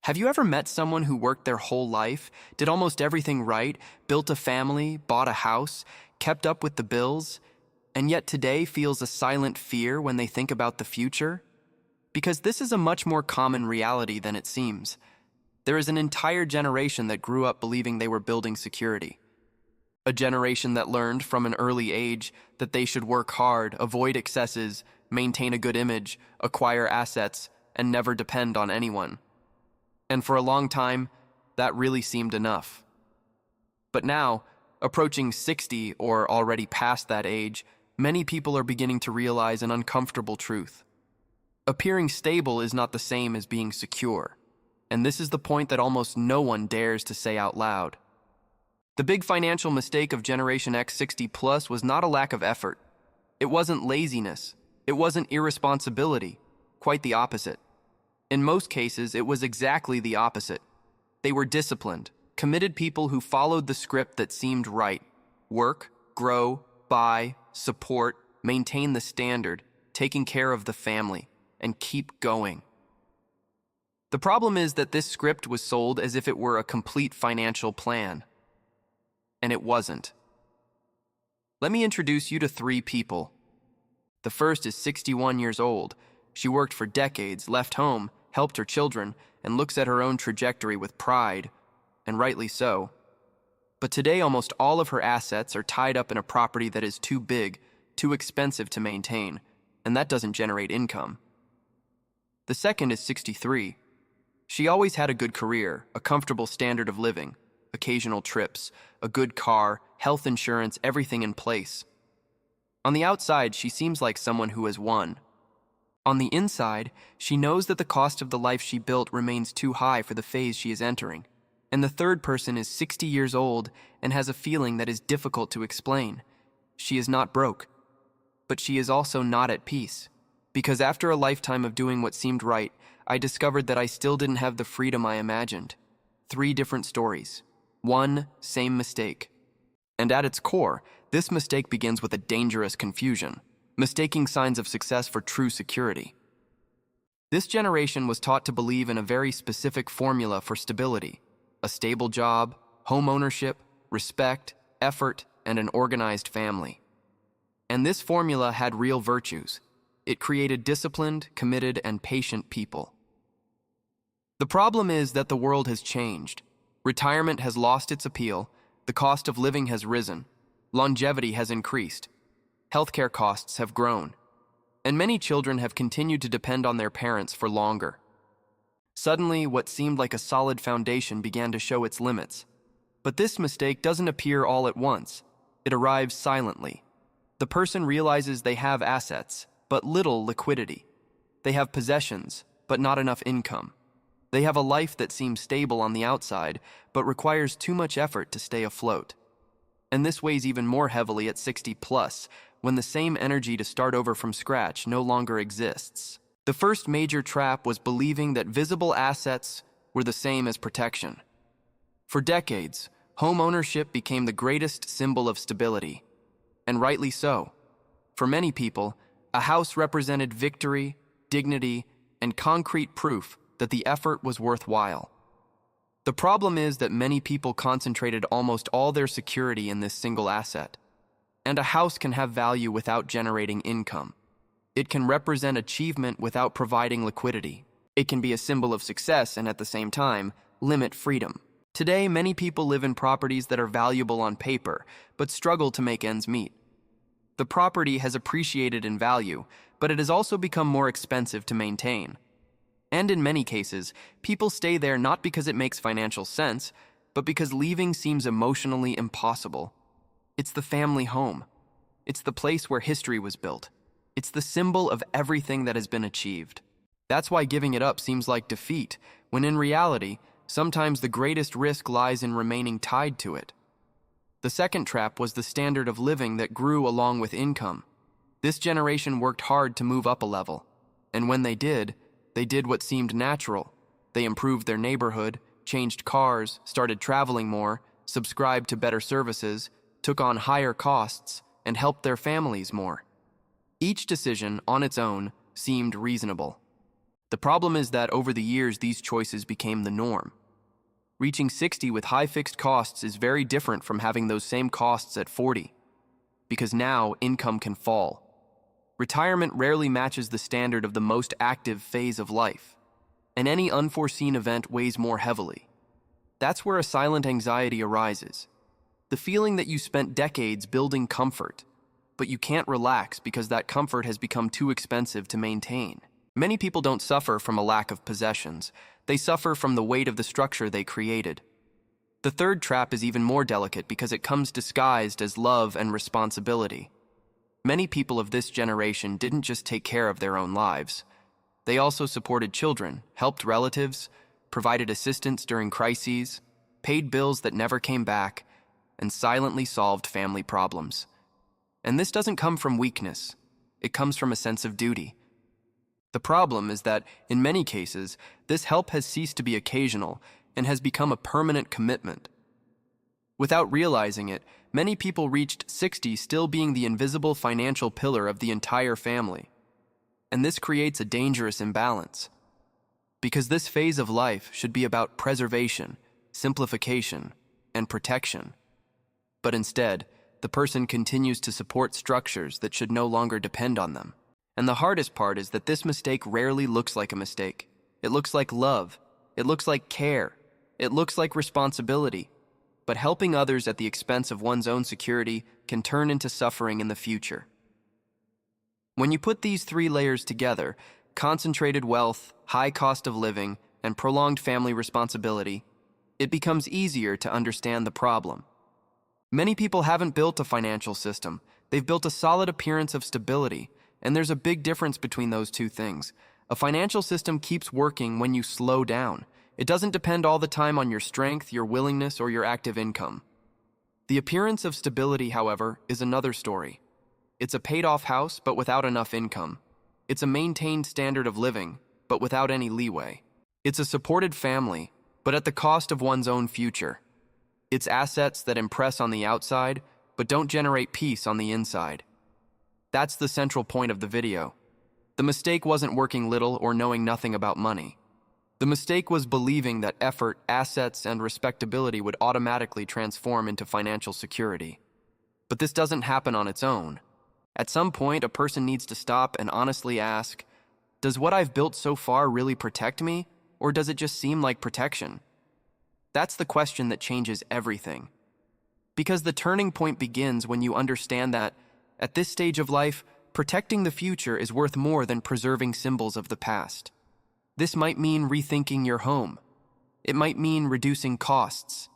Have you ever met someone who worked their whole life, did almost everything right, built a family, bought a house, kept up with the bills, and yet today feels a silent fear when they think about the future? Because this is a much more common reality than it seems. There is an entire generation that grew up believing they were building security. A generation that learned from an early age that they should work hard, avoid excesses, maintain a good image, acquire assets, and never depend on anyone. And for a long time, that really seemed enough. But now, approaching 60 or already past that age, many people are beginning to realize an uncomfortable truth. Appearing stable is not the same as being secure, and this is the point that almost no one dares to say out loud. The big financial mistake of Generation X 60 plus was not a lack of effort. It wasn't laziness. It wasn't irresponsibility. Quite the opposite. In most cases, it was exactly the opposite. They were disciplined, committed people who followed the script that seemed right. Work, grow, buy, support, maintain the standard, taking care of the family, and keep going. The problem is that this script was sold as if it were a complete financial plan. And it wasn't. Let me introduce you to 3 people. The first is 61 years old. She worked for decades, left home, helped her children, and looks at her own trajectory with pride, and rightly so. But today, almost all of her assets are tied up in a property that is too big, too expensive to maintain, and that doesn't generate income. The second is 63. She always had a good career, a comfortable standard of living, occasional trips, a good car, health insurance, everything in place. On the outside, she seems like someone who has won. On the inside, she knows that the cost of the life she built remains too high for the phase she is entering. And the third person is 60 years old and has a feeling that is difficult to explain. She is not broke, but she is also not at peace. Because after a lifetime of doing what seemed right, I discovered that I still didn't have the freedom I imagined. 3 different stories. 1 same mistake. And at its core, this mistake begins with a dangerous confusion. Mistaking signs of success for true security. This generation was taught to believe in a very specific formula for stability: a stable job, home ownership, respect, effort, and an organized family. And this formula had real virtues. It created disciplined, committed, and patient people. The problem is that the world has changed. Retirement has lost its appeal, the cost of living has risen, longevity has increased. Healthcare costs have grown, and many children have continued to depend on their parents for longer. Suddenly, what seemed like a solid foundation began to show its limits. But this mistake doesn't appear all at once. It arrives silently. The person realizes they have assets, but little liquidity. They have possessions, but not enough income. They have a life that seems stable on the outside, but requires too much effort to stay afloat. And this weighs even more heavily at 60 plus, when the same energy to start over from scratch no longer exists. The first major trap was believing that visible assets were the same as protection. For decades, home ownership became the greatest symbol of stability, and rightly so. For many people, a house represented victory, dignity, and concrete proof that the effort was worthwhile. The problem is that many people concentrated almost all their security in this single asset. And a house can have value without generating income. It can represent achievement without providing liquidity. It can be a symbol of success and at the same time, limit freedom. Today, many people live in properties that are valuable on paper, but struggle to make ends meet. The property has appreciated in value, but it has also become more expensive to maintain. And in many cases, people stay there not because it makes financial sense, but because leaving seems emotionally impossible. It's the family home. It's the place where history was built. It's the symbol of everything that has been achieved. That's why giving it up seems like defeat, when in reality, sometimes the greatest risk lies in remaining tied to it. The second trap was the standard of living that grew along with income. This generation worked hard to move up a level, and when they did what seemed natural. They improved their neighborhood, changed cars, started traveling more, subscribed to better services, took on higher costs, and helped their families more. Each decision, on its own, seemed reasonable. The problem is that over the years, these choices became the norm. Reaching 60 with high fixed costs is very different from having those same costs at 40, because now income can fall. Retirement rarely matches the standard of the most active phase of life, and any unforeseen event weighs more heavily. That's where a silent anxiety arises. The feeling that you spent decades building comfort, but you can't relax because that comfort has become too expensive to maintain. Many people don't suffer from a lack of possessions. They suffer from the weight of the structure they created. The third trap is even more delicate because it comes disguised as love and responsibility. Many people of this generation didn't just take care of their own lives. They also supported children, helped relatives, provided assistance during crises, paid bills that never came back, and silently solved family problems. And this doesn't come from weakness. It comes from a sense of duty. The problem is that, in many cases, this help has ceased to be occasional and has become a permanent commitment. Without realizing it, many people reached 60 still being the invisible financial pillar of the entire family. And this creates a dangerous imbalance. Because this phase of life should be about preservation, simplification, and protection. But instead, the person continues to support structures that should no longer depend on them. And the hardest part is that this mistake rarely looks like a mistake. It looks like love. It looks like care. It looks like responsibility. But helping others at the expense of one's own security can turn into suffering in the future. When you put these three layers together, concentrated wealth, high cost of living, and prolonged family responsibility, it becomes easier to understand the problem. Many people haven't built a financial system. They've built a solid appearance of stability, and there's a big difference between those two things. A financial system keeps working when you slow down. It doesn't depend all the time on your strength, your willingness, or your active income. The appearance of stability, however, is another story. It's a paid-off house, but without enough income. It's a maintained standard of living, but without any leeway. It's a supported family, but at the cost of one's own future. It's assets that impress on the outside, but don't generate peace on the inside. That's the central point of the video. The mistake wasn't working little or knowing nothing about money. The mistake was believing that effort, assets, and respectability would automatically transform into financial security. But this doesn't happen on its own. At some point, a person needs to stop and honestly ask, does what I've built so far really protect me, or does it just seem like protection? That's the question that changes everything. Because the turning point begins when you understand that, at this stage of life, protecting the future is worth more than preserving symbols of the past. This might mean rethinking your home. It might mean reducing costs.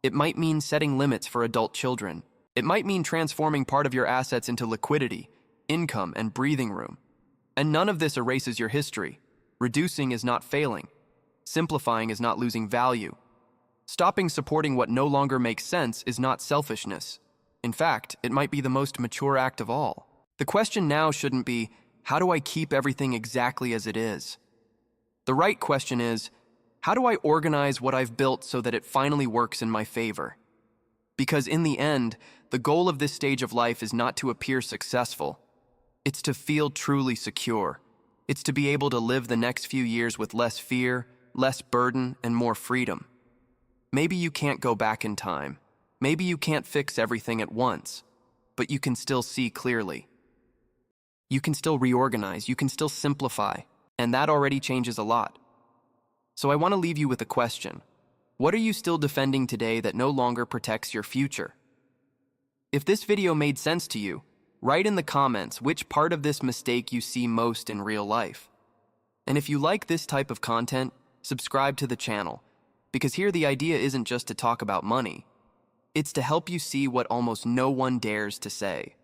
It might mean setting limits for adult children. It might mean transforming part of your assets into liquidity, income, and breathing room. And none of this erases your history. Reducing is not failing. Simplifying is not losing value. Stopping supporting what no longer makes sense is not selfishness. In fact, it might be the most mature act of all. The question now shouldn't be, how do I keep everything exactly as it is? The right question is, how do I organize what I've built so that it finally works in my favor? Because in the end, the goal of this stage of life is not to appear successful. It's to feel truly secure. It's to be able to live the next few years with less fear, less burden, and more freedom. Maybe you can't go back in time. Maybe you can't fix everything at once, but you can still see clearly. You can still reorganize, you can still simplify, and that already changes a lot. So I want to leave you with a question. What are you still defending today that no longer protects your future? If this video made sense to you, write in the comments which part of this mistake you see most in real life. And if you like this type of content, subscribe to the channel, because here the idea isn't just to talk about money. It's to help you see what almost no one dares to say.